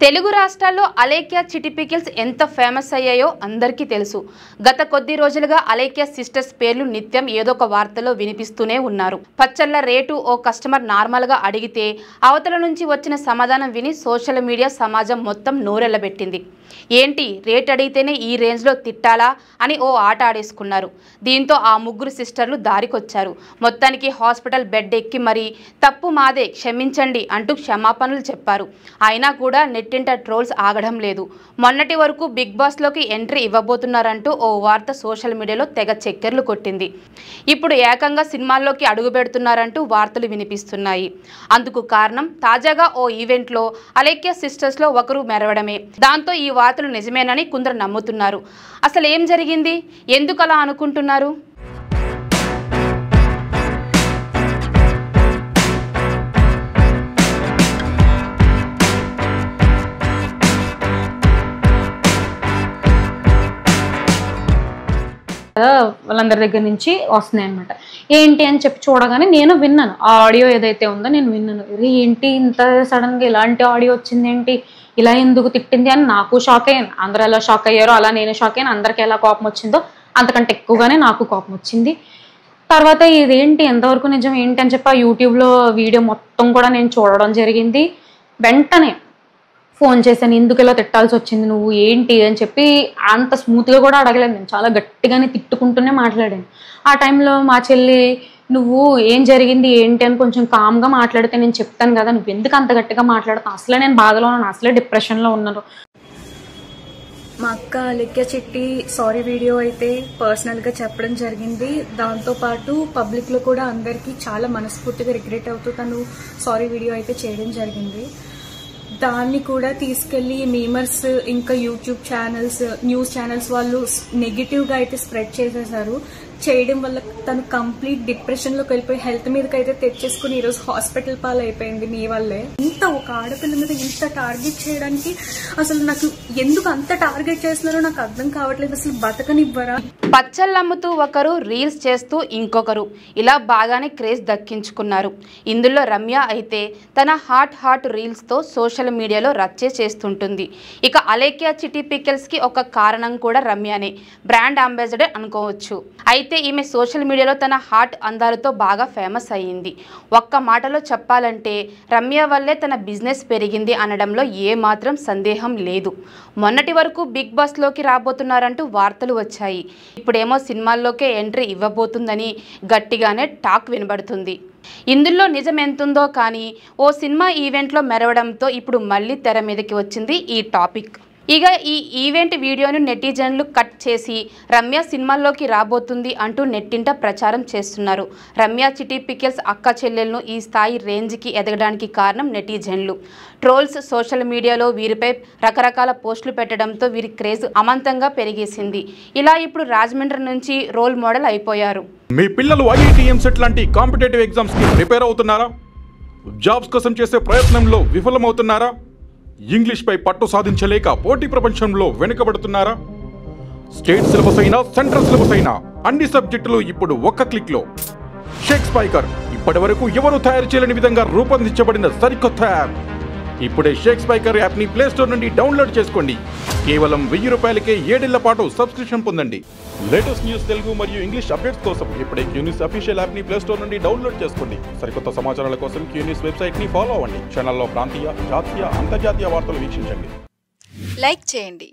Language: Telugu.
తెలుగు రాష్ట్రాల్లో అలేఖ్య చిట్టి పికిల్స్ ఎంత ఫేమస్ అయ్యాయో అందరికీ తెలుసు. గత కొద్ది రోజులుగా అలేఖ్య సిస్టర్స్ పేర్లు నిత్యం ఏదో ఒక వార్తలో వినిపిస్తూనే ఉన్నారు. పచ్చళ్ళ రేటు ఓ కస్టమర్ నార్మల్గా అడిగితే అవతల నుంచి వచ్చిన సమాధానం విని సోషల్ మీడియా సమాజం మొత్తం నోరెళ్లబెట్టింది. ఏంటి రేట్ అడిగితేనే ఈ రేంజ్లో తిట్టాలా అని ఓ ఆట ఆడేసుకున్నారు. దీంతో ఆ ముగ్గురు సిస్టర్లు దారికొచ్చారు. మొత్తానికి హాస్పిటల్ బెడ్ ఎక్కి మరి తప్పు మాదే క్షమించండి అంటూ క్షమాపణలు చెప్పారు. అయినా కూడా నెట్టింట ట్రోల్స్ ఆగడం లేదు. మొన్నటి వరకు బిగ్ బాస్లోకి ఎంట్రీ ఇవ్వబోతున్నారంటూ ఓ వార్త సోషల్ మీడియాలో తెగ చక్కెర్లు కొట్టింది. ఇప్పుడు ఏకంగా సినిమాల్లోకి అడుగు పెడుతున్నారంటూ వార్తలు వినిపిస్తున్నాయి. అందుకు కారణం తాజాగా ఓ ఈవెంట్లో అలేఖ్య సిస్టర్స్లో ఒకరు మెరవడమే. దాంతో ఈ వార్తలు నిజమేనని కొందరు నమ్ముతున్నారు. అసలు ఏం జరిగింది, ఎందుకు అలా అనుకుంటున్నారు? వాళ్ళందరి దగ్గర నుంచి వస్తున్నాయి అనమాట. ఏంటి అని చెప్పి చూడగానే నేను విన్నాను, ఆ ఆడియో ఏదైతే ఉందో నేను విన్నాను. ఏంటి ఇంత సడన్గా ఇలాంటి ఆడియో వచ్చింది, ఏంటి ఇలా ఎందుకు తిట్టింది అని నాకు షాక్ అయ్యాను. అందరూ ఎలా షాక్ అయ్యారో అలా నేను షాక్ అయ్యాను. అందరికి ఎలా కోపం వచ్చిందో అంతకంటే ఎక్కువగానే నాకు కోపం వచ్చింది. తర్వాత ఇదేంటి ఎంతవరకు నిజం ఏంటి అని చెప్పి ఆ యూట్యూబ్లో వీడియో మొత్తం కూడా నేను చూడడం జరిగింది. వెంటనే ఫోన్ చేశాను, ఎందుకు ఇలా తిట్టాల్సి వచ్చింది నువ్వు ఏంటి అని చెప్పి. అంత స్మూత్గా కూడా అడగలేదు, నేను చాలా గట్టిగానే తిట్టుకుంటూనే మాట్లాడాను. ఆ టైంలో మా చెల్లి, నువ్వు ఏం జరిగింది ఏంటి అని కొంచెం కామ్గా మాట్లాడితే నేను చెప్తాను కదా, నువ్వు ఎందుకు అంత గట్టిగా మాట్లాడుతావు, అసలే నేను బాధలో ఉన్నాను, అసలే డిప్రెషన్లో ఉన్నాను. మా అక్క అలేఖ్య చిట్టి సారీ వీడియో అయితే పర్సనల్గా చెప్పడం జరిగింది. దాంతోపాటు పబ్లిక్లో కూడా అందరికీ చాలా మనస్ఫూర్తిగా రిగ్రెట్ అవుతూ తను సారీ వీడియో అయితే చేయడం జరిగింది. దాన్ని కూడా తీసుకెళ్లి మీమర్స్ ఇంకా యూట్యూబ్ ఛానల్స్, న్యూస్ ఛానల్స్ వాళ్ళు నెగిటివ్గా అయితే స్ప్రెడ్ చేసేసారు. చేయడం వల్ల తను కంప్లీట్ డిప్రెషన్లోకి వెళ్ళిపోయి హెల్త్ మీదకి అయితే తెచ్చేసుకుని ఈరోజు హాస్పిటల్ పాలు అయిపోయింది మీ వల్లే. ఇంత ఒక ఆడపిల్ల మీద ఇంత టార్గెట్ చేయడానికి అసలు నాకు ఎందుకు అంత టార్గెట్ చేస్తున్నారో నాకు అర్థం కావట్లేదు. అసలు బతకనివ్వరా? పచ్చళ్ళమ్ముతూ ఒకరు, రీల్స్ చేస్తూ ఇంకొకరు, ఇలా బాగానే క్రేజ్ దక్కించుకున్నారు. ఇందులో రమ్య అయితే తన హాట్ రీల్స్తో సోషల్ మీడియాలో రచ్చే చేస్తుంటుంది. ఇక అలేఖ్య చిట్టి పికిల్స్కి ఒక కారణం కూడా రమ్యనే, బ్రాండ్ అంబాసిడర్ అనుకోవచ్చు. అయితే ఈమె సోషల్ మీడియాలో తన హాట్ అందాలతో బాగా ఫేమస్ అయ్యింది. ఒక్క మాటలో చెప్పాలంటే రమ్య వల్లే తన బిజినెస్ పెరిగింది అనడంలో ఏమాత్రం సందేహం లేదు. మొన్నటి వరకు బిగ్ బాస్లోకి రాబోతున్నారంటూ వార్తలు వచ్చాయి. ఇప్పుడేమో సినిమాల్లోకే ఎంట్రీ ఇవ్వబోతుందని గట్టిగానే టాక్ వినబడుతుంది. ఇందులో నిజం ఎంతుందో కానీ ఓ సినిమా ఈవెంట్లో మెరవడంతో ఇప్పుడు మళ్ళీ తెర మీదకి వచ్చింది ఈ టాపిక్. ఇక ఈ ఈవెంట్ వీడియోను నెటిజన్లు కట్ చేసి రమ్య సినిమాల్లోకి రాబోతుంది అంటూ నెట్టింట ప్రచారం చేస్తున్నారు. రమ్య చిట్టి పికిల్స్ అక్క చెల్లెలను ఈ స్థాయి రేంజ్కి ఎదగడానికి కారణం నెటిజన్లు. ట్రోల్స్ సోషల్ మీడియాలో వీరిపై రకరకాల పోస్టులు పెట్టడంతో వీరి క్రేజ్ అమాంతంగా పెరిగేసింది. ఇలా ఇప్పుడు రాజమండ్రి నుంచి రోల్ మోడల్ అయిపోయారు. మీ పిల్లలు ఐఐటి ఎంసెట్ లాంటి కాంపిటేటివ్ ఎగ్జామ్స్ కి ప్రిపేర్ అవుతున్నారా? జాబ్స్ కోసం చేసే ప్రయత్నంలో విఫలమవుతున్నారా? ఇంగ్లీష్ పై పట్టు సాధించలేక పోటీ ప్రపంచంలో వెనుకబడుతున్నారా? స్టేట్ సిలబస్ అయినా సెంట్రల్ సిలబస్ అయినా అన్ని సబ్జెక్టులు ఇప్పుడు ఒక్క క్లిక్ లో. షేక్ స్పైకర్ ఇప్పటి వరకు ఎవరు తయారు చేయలేని విధంగా రూపొందించబడిన సరికొత్త యాప్. ఇప్పుడే షేక్ స్పైకర్ యాప్ ని ప్లే స్టోర్ నుండి డౌన్లోడ్ చేసుకోండి. కేవలం 1000 రూపాయలకే 7 ఏళ్ల పాటు సబ్స్క్రిప్షన్ పొందండి. లేటెస్ట్ న్యూస్ తెలుగు మరియు ఇంగ్లీష్ అప్డేట్స్ కోసం ఇప్పుడే క్యూన్యూస్ అఫీషియల్ యాప్ ని ప్లే స్టోర్ నుండి డౌన్లోడ్ చేసుకోండి. సరికొత్త సమాచారాల కోసం క్యూన్యూస్ వెబ్సైట్ ని ఫాలో అవ్వండి. ఛానల్లో ప్రాంతీయ, జాతీయ, అంతర్జాతీయ వార్తలు వీక్షించండి. లైక్ చేయండి.